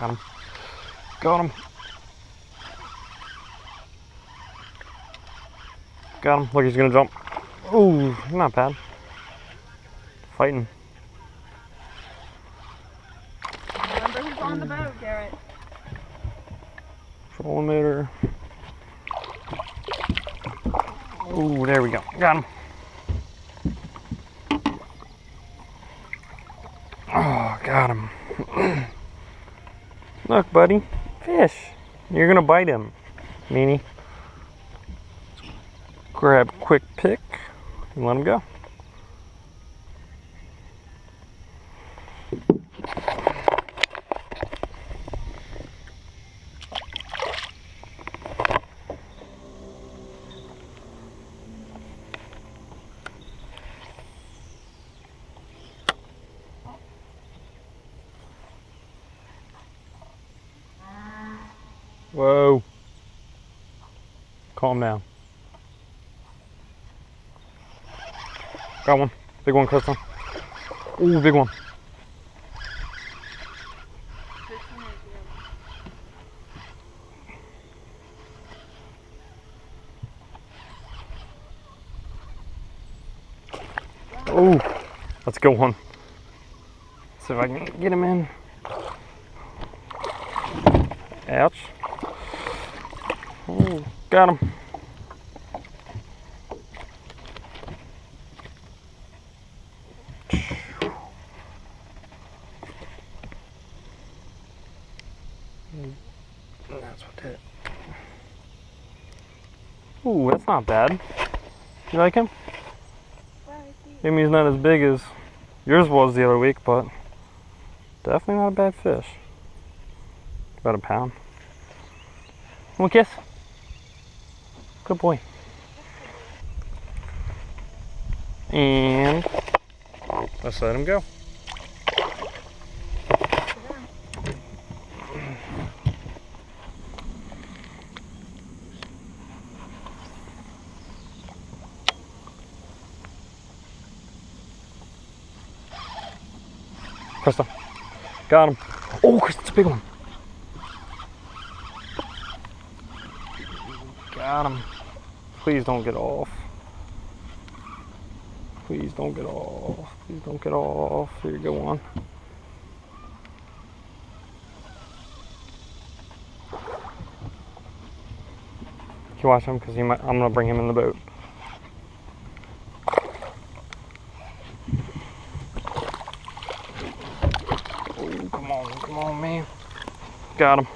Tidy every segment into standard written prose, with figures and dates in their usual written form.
Got him. Got him. Got him. Look, he's gonna jump. Ooh, not bad. Fighting. Remember who's on the boat, Garrett. Trolling motor. Ooh, there we go. Got him. Oh, got him. Look, buddy. Fish. You're gonna bite him, meanie. Grab a quick pick and let him go. Whoa. Calm down. Got one. Big one, Kristen. Ooh, big one. Ooh, that's a good one. See if I can get him in. Ouch. Ooh, got him. That's what did it. Ooh, that's not bad. You like him? Maybe he's not as big as yours was the other week, but definitely not a bad fish. About a pound. One kiss. Good boy. And let's let him go. Krista. Got him. Oh, Krista's a big one. Got him. Please don't get off. Please don't get off. Please don't get off. Here you go on. Can you watch him? Because I'm going to bring him in the boat. Oh, come on, man. Got him.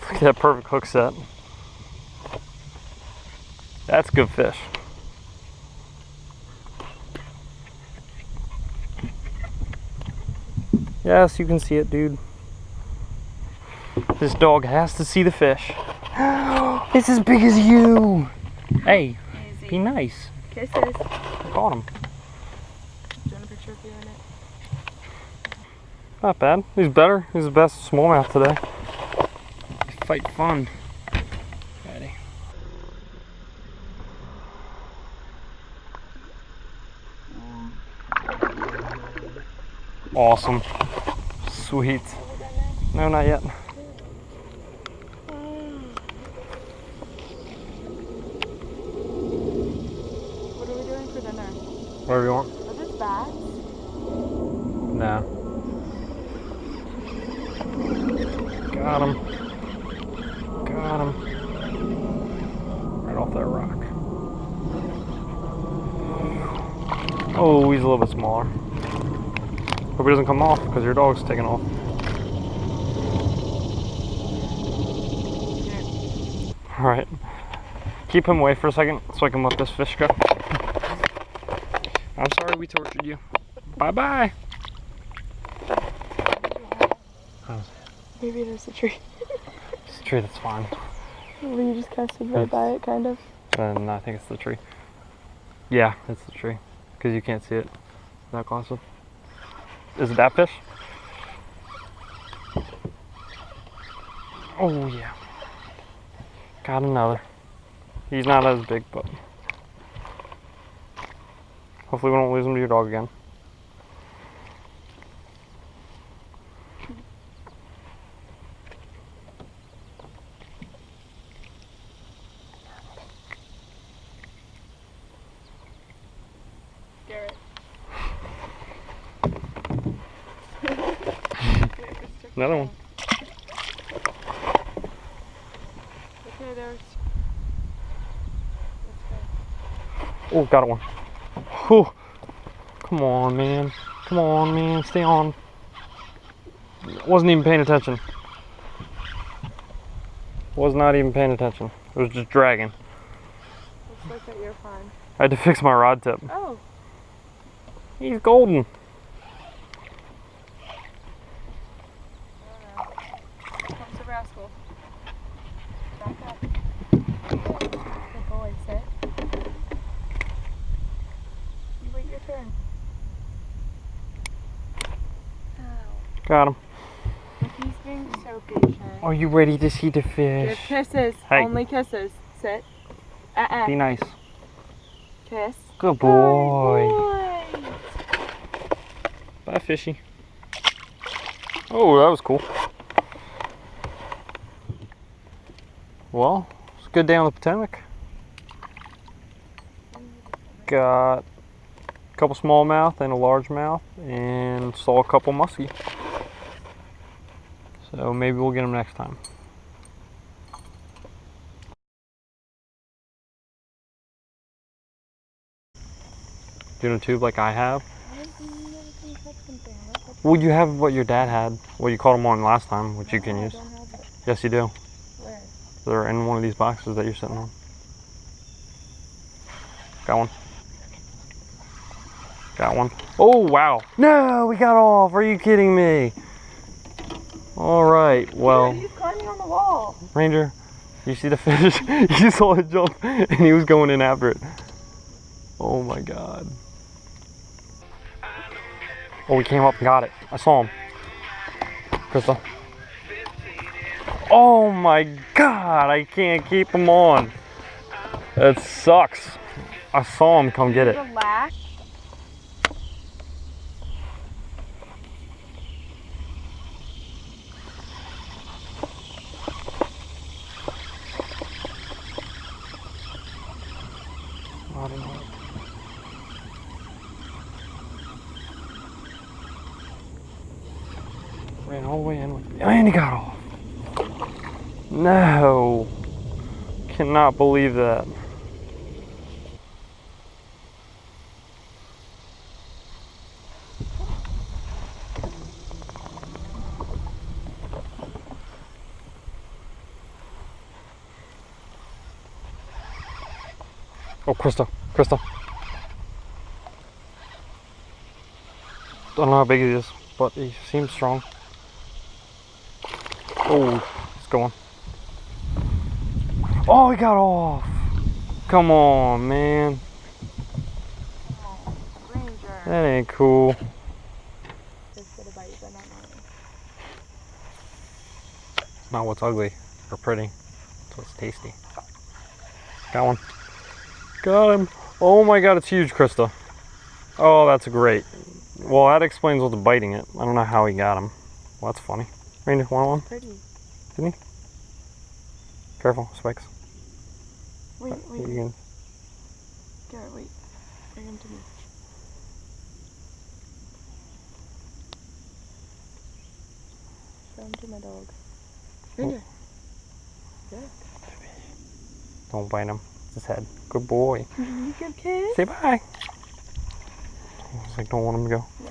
Look at that perfect hook set. That's good fish. Yes, you can see it, dude. This dog has to see the fish. It's as big as you. Hey, Easy. be nice. Kisses. I caught him. Do you want a picture of you in it? Not bad. He's better. He's the best smallmouth today. Fight fun. Ready. Awesome. Sweet. No, not yet. What are we doing for dinner? Whatever you want. Are this bats? No. Got him. Got him. Right off that rock. Oh, he's a little bit smaller. Hope he doesn't come off because your dog's taking off. Alright. Keep him away for a second so I can let this fish go. I'm sorry we tortured you. Bye-bye. Maybe there's a tree. It's a tree, that's fine. Well, you just casted right by it, kind of. Then I think it's the tree. Yeah, it's the tree. Because you can't see it without glasses. Is it that fish? Oh yeah. Got another. He's not as big, but hopefully we don't lose him to your dog again. Another one. Okay, there's. Oh, got one. Whew. Come on, man. Come on, man. Stay on. Wasn't even paying attention. Was not even paying attention. It was just dragging. Looks like that you're fine. I had to fix my rod tip. Oh. He's golden. Comes the rascal. Back up. Good boy, sit. You wait your turn. Ow. Got him. He's being so patient. Are you ready to see the fish? Give kisses. Hey. Only kisses. Sit. Be nice. Kiss. Good boy. Good boy. Bye, fishy. Oh, that was cool. Well, it's a good day on the Potomac. Got a couple smallmouth and a largemouth, and saw a couple muskie. So maybe we'll get them next time. Doing a tube like I have. Well, you have what your dad had. Well, you caught them on last time, which you can use. Yes, you do. Where? They're in one of these boxes that you're sitting on. Got one. Got one. Oh, wow. No, we got off. Are you kidding me? All right, well. Dude, he's climbing on the wall. Ranger, you see the fish? You saw it jump and he was going in after it. Oh my God. Oh, we came up and got it. I saw him. Crystal. Oh my God, I can't keep him on. It sucks. I saw him come get it. Relax. I don't know. Ran all the way in with me. And he got off. No. Cannot believe that. Oh, Krista. Krista. Don't know how big he is, but he seems strong. Oh, he's going. Oh, he got off. Come on, man. Oh, Ranger. That ain't cool. Just get a bite, but not mine. It's not what's ugly or pretty. It's what's tasty. Got one. Got him. Oh my God, it's huge, Krista. Oh, that's great. Well, that explains what's biting it. I don't know how he got him. Well, that's funny. Ranger, want one? Pretty. Didn't he? Careful, spikes. Wait, wait. You can... Garrett, wait. Bring him to me. Show him to my dog. Ranger. Good. Don't bite him. It's his head. Good boy. Give kiss. Say bye. I was like, don't want him to go. Yeah,